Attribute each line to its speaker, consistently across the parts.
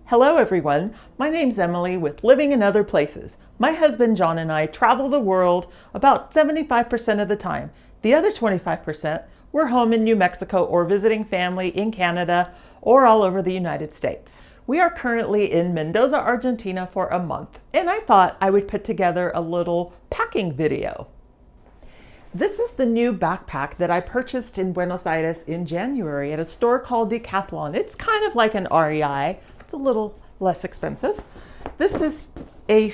Speaker 1: Hello everyone, my name's Emily with Living in Other Places. My husband John and I travel the world about 75% of the time. The other 25%, we're home in New Mexico or visiting family in Canada or all over the United States. We are currently in Mendoza, Argentina for a month, and I thought I would put together a little packing video. This is the new backpack that I purchased in Buenos Aires in January at a store called Decathlon. It's kind of like an REI. It's a little less expensive. This is a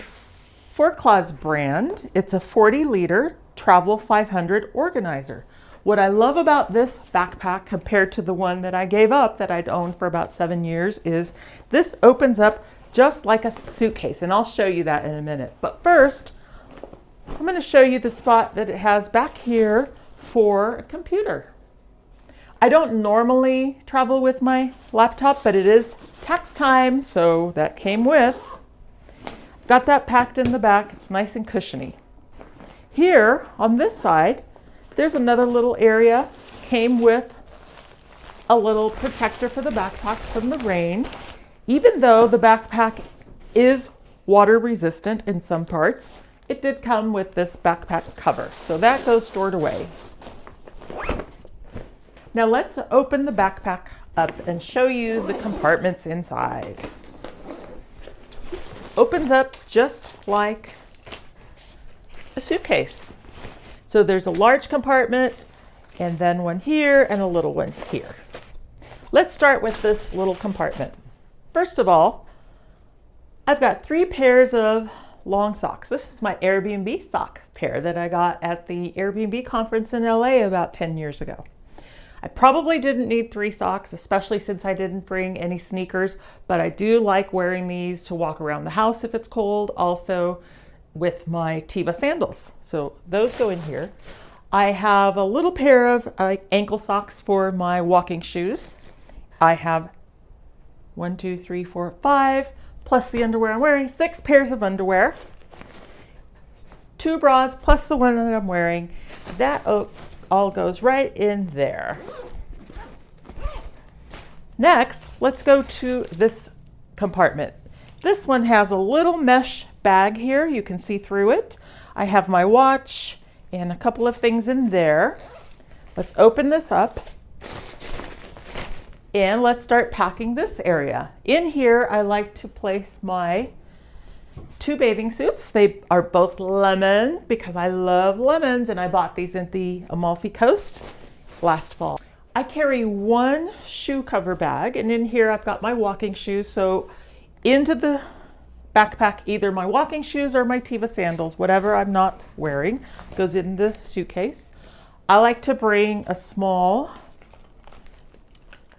Speaker 1: Forclaz brand. It's a 40-liter Travel 500 organizer. What I love about this backpack compared to the one that I gave up that I'd owned for about 7 years is this opens up just like a suitcase, and I'll show you that in a minute. But first, I'm going to show you the spot that it has back here for a computer. I don't normally travel with my laptop, but it is tax time, so that came with. Got that packed in the back. It's nice and cushiony. Here on this side, there's another little area. Came with a little protector for the backpack from the rain. Even though the backpack is water resistant in some parts, it did come with this backpack cover, so that goes stored away. Now let's open the backpack up and show you the compartments inside. Opens up just like a suitcase. So there's a large compartment and then one here and a little one here. Let's start with this little compartment. First of all, I've got 3 pairs of long socks. This is my Airbnb sock pair that I got at the Airbnb conference in LA about 10 years ago. I probably didn't need 3 socks, especially since I didn't bring any sneakers, but I do like wearing these to walk around the house if it's cold, also with my Teva Sandals. So those go in here. I have a little pair of ankle socks for my walking shoes. I have 1, 2, 3, 4, 5, plus the underwear I'm wearing, 6 pairs of underwear, 2 bras plus the one that I'm wearing. That all goes right in there. Next, let's go to this compartment. This one has a little mesh bag here. You can see through it. I have my watch and a couple of things in there. Let's open this up and let's start packing this area. In here, I like to place my 2 bathing suits. They are both lemon because I love lemons, and I bought these at the Amalfi Coast last fall. I carry 1 shoe cover bag, and in here I've got my walking shoes. So into the backpack, either my walking shoes or my Teva sandals, whatever I'm not wearing, goes in the suitcase. I like to bring a small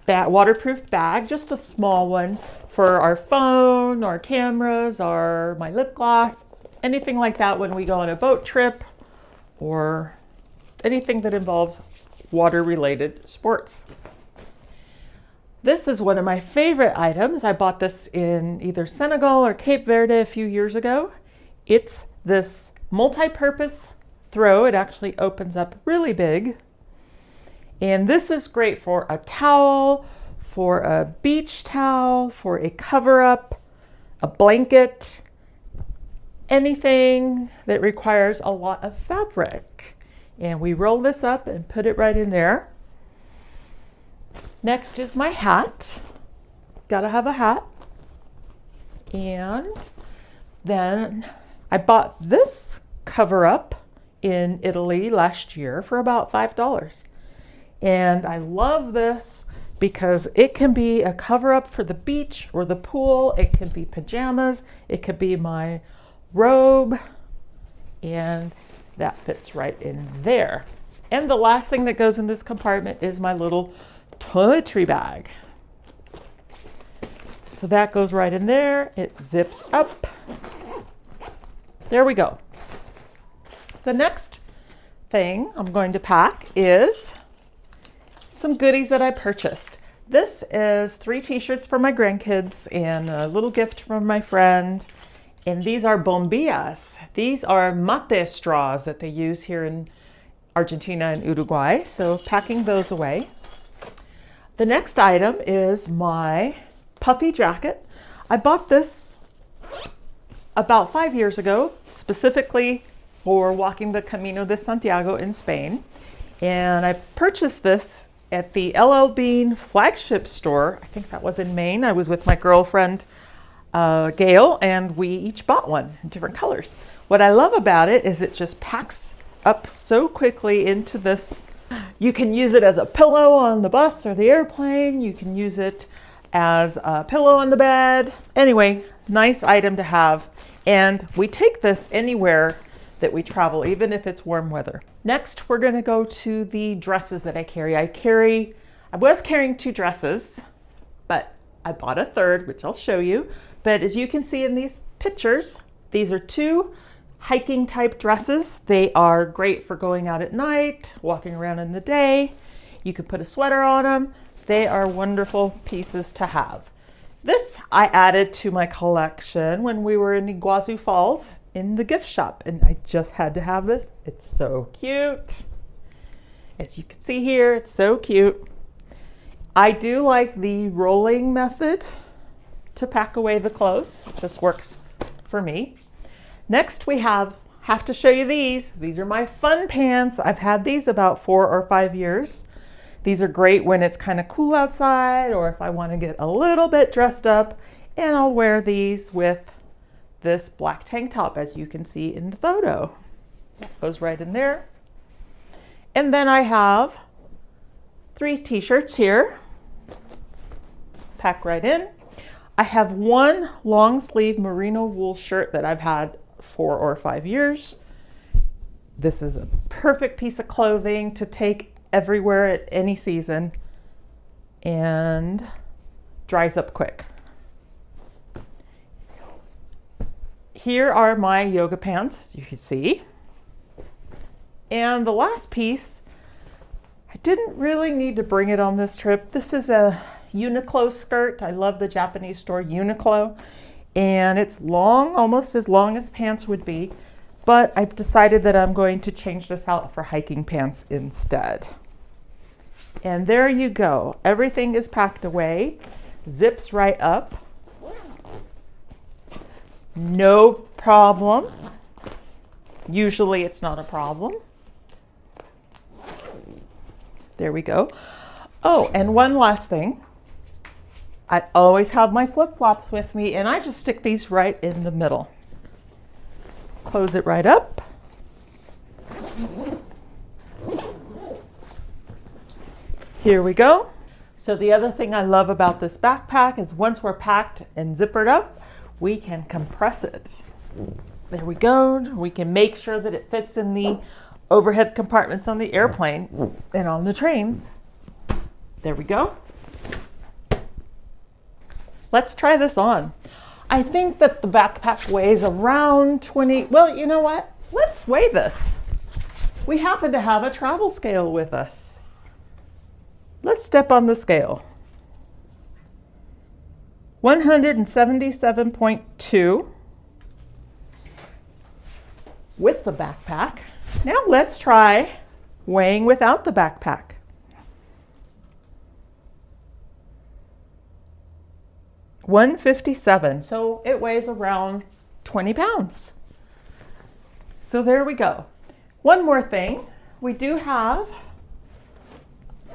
Speaker 1: waterproof bag, just a small one, for our phone, our cameras, my lip gloss, anything like that when we go on a boat trip or anything that involves water-related sports. This is one of my favorite items. I bought this in either Senegal or Cape Verde a few years ago. It's this multi-purpose throw. It actually opens up really big. And this is great for a towel, for a beach towel, for a cover-up, a blanket, anything that requires a lot of fabric. And we roll this up and put it right in there. Next is my hat. Gotta have a hat. And then I bought this cover-up in Italy last year for about $5. And I love this because it can be a cover-up for the beach or the pool. It can be pajamas. It could be my robe. And that fits right in there. And the last thing that goes in this compartment is my little toiletry bag. So that goes right in there. It zips up. There we go. The next thing I'm going to pack is some goodies that I purchased. This is 3 t-shirts for my grandkids and a little gift from my friend. And these are bombillas. These are mate straws that they use here in Argentina and Uruguay. So packing those away. The next item is my puffy jacket. I bought this about 5 years ago, specifically for walking the Camino de Santiago in Spain. And I purchased this at the LL Bean flagship store. I think that was in Maine. I was with my girlfriend, Gail, and we each bought one in different colors. What I love about it is it just packs up so quickly into this. You can use it as a pillow on the bus or the airplane. You can use it as a pillow on the bed. Anyway, nice item to have. And we take this anywhere that we travel, even if it's warm weather. Next, we're gonna go to the dresses that I carry. I was carrying 2 dresses, but I bought a third, which I'll show you. But as you can see in these pictures, these are 2 hiking type dresses. They are great for going out at night, walking around in the day. You can put a sweater on them. They are wonderful pieces to have. This I added to my collection when we were in Iguazu Falls in the gift shop, and I just had to have this. It's so cute. As you can see here, it's so cute. I do like the rolling method to pack away the clothes. It just works for me. Next we have to show you these. These are my fun pants. I've had these about 4 or 5 years. These are great when it's kind of cool outside, or if I want to get a little bit dressed up, and I'll wear these with this black tank top, as you can see in the photo. That goes right in there. And then I have 3 t-shirts here. Pack right in. I have 1 long sleeve merino wool shirt that I've had 4 or 5 years. This is a perfect piece of clothing to take everywhere at any season and dries up quick. Here are my yoga pants, as you can see. And the last piece, I didn't really need to bring it on this trip. This is a Uniqlo skirt. I love the Japanese store Uniqlo. And it's long, almost as long as pants would be. But I've decided that I'm going to change this out for hiking pants instead. And there you go. Everything is packed away. Zips right up. No problem. Usually it's not a problem. There we go. Oh, and one last thing. I always have my flip-flops with me, and I just stick these right in the middle. Close it right up. Here we go. So the other thing I love about this backpack is once we're packed and zippered up, we can compress it. There we go. We can make sure that it fits in the overhead compartments on the airplane and on the trains. There we go. Let's try this on. I think that the backpack weighs around 20. Well, you know what? Let's weigh this. We happen to have a travel scale with us. Let's step on the scale. 177.2 with the backpack. Now let's try weighing without the backpack. 157, so it weighs around 20 pounds. So there we go. One more thing, we do have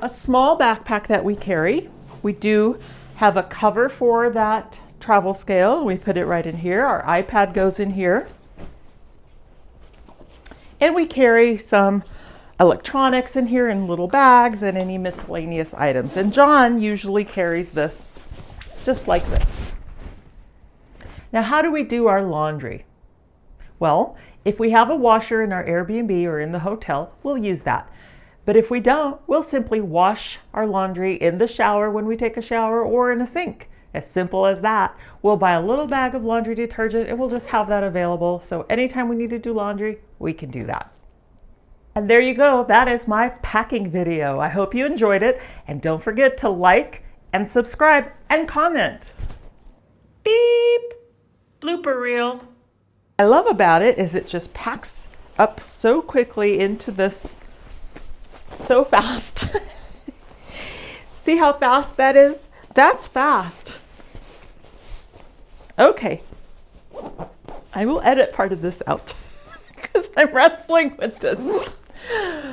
Speaker 1: a small backpack that we carry. We do have a cover for that travel scale. We put it right in here. Our iPad goes in here. And we carry some electronics in here in little bags and any miscellaneous items. And John usually carries this just like this. Now, how do we do our laundry? Well, if we have a washer in our Airbnb or in the hotel, we'll use that. But if we don't, we'll simply wash our laundry in the shower when we take a shower or in a sink. As simple as that. We'll buy a little bag of laundry detergent and we'll just have that available. So anytime we need to do laundry, we can do that. And there you go. That is my packing video. I hope you enjoyed it. And don't forget to like and subscribe and comment. Beep! Blooper reel. What I love about it is it just packs up so quickly into this so fast. See how fast that is? That's fast. Okay, I will edit part of this out because I'm wrestling with this.